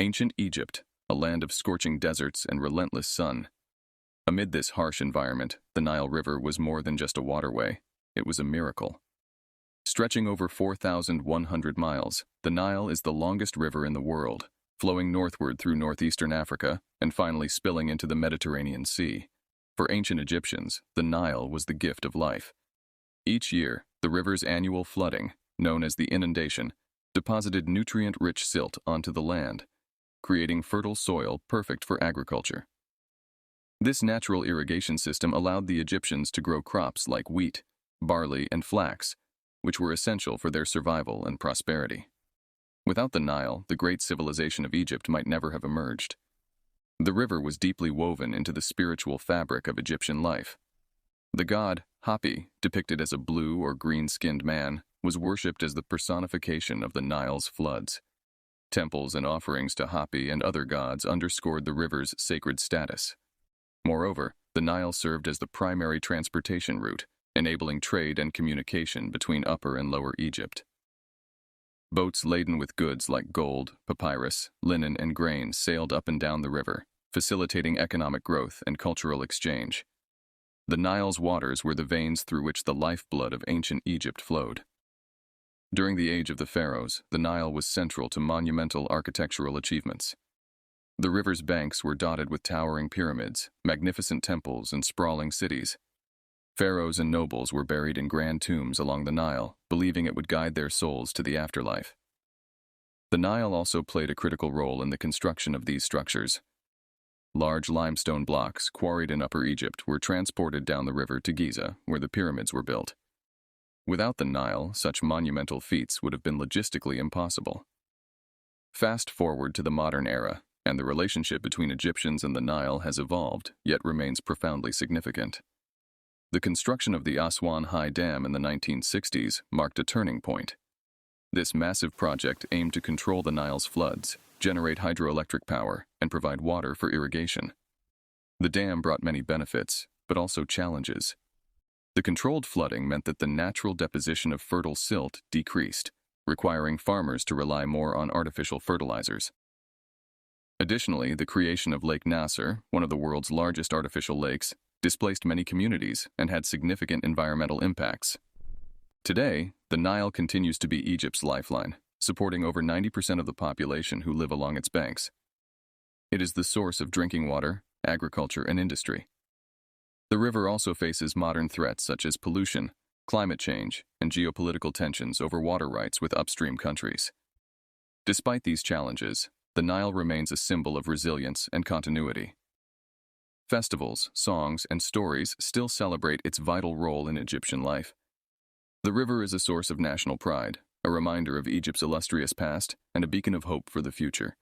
Ancient Egypt, a land of scorching deserts and relentless sun. Amid this harsh environment, the Nile River was more than just a waterway. It was a miracle. Stretching over 4,100 miles, the Nile is the longest river in the world, flowing northward through northeastern Africa and finally spilling into the Mediterranean Sea. For ancient Egyptians, the Nile was the gift of life. Each year, the river's annual flooding, known as the inundation, deposited nutrient-rich silt onto the land, creating fertile soil perfect for agriculture. This natural irrigation system allowed the Egyptians to grow crops like wheat, barley, and flax, which were essential for their survival and prosperity. Without the Nile, the great civilization of Egypt might never have emerged. The river was deeply woven into the spiritual fabric of Egyptian life. The god, Hapi, depicted as a blue or green-skinned man, was worshipped as the personification of the Nile's floods. Temples and offerings to Hapi and other gods underscored the river's sacred status. Moreover, the Nile served as the primary transportation route, enabling trade and communication between Upper and Lower Egypt. Boats laden with goods like gold, papyrus, linen, and grain sailed up and down the river, facilitating economic growth and cultural exchange. The Nile's waters were the veins through which the lifeblood of ancient Egypt flowed. During the age of the pharaohs, the Nile was central to monumental architectural achievements. The river's banks were dotted with towering pyramids, magnificent temples, and sprawling cities. Pharaohs and nobles were buried in grand tombs along the Nile, believing it would guide their souls to the afterlife. The Nile also played a critical role in the construction of these structures. Large limestone blocks quarried in Upper Egypt were transported down the river to Giza, where the pyramids were built. Without the Nile, such monumental feats would have been logistically impossible. Fast forward to the modern era, and the relationship between Egyptians and the Nile has evolved, yet remains profoundly significant. The construction of the Aswan High Dam in the 1960s marked a turning point. This massive project aimed to control the Nile's floods, generate hydroelectric power, and provide water for irrigation. The dam brought many benefits, but also challenges. The controlled flooding meant that the natural deposition of fertile silt decreased, requiring farmers to rely more on artificial fertilizers. Additionally, the creation of Lake Nasser, one of the world's largest artificial lakes, displaced many communities and had significant environmental impacts. Today, the Nile continues to be Egypt's lifeline, supporting over 90% of the population who live along its banks. It is the source of drinking water, agriculture, and industry. The river also faces modern threats such as pollution, climate change, and geopolitical tensions over water rights with upstream countries. Despite these challenges, the Nile remains a symbol of resilience and continuity. Festivals, songs, and stories still celebrate its vital role in Egyptian life. The river is a source of national pride, a reminder of Egypt's illustrious past, and a beacon of hope for the future.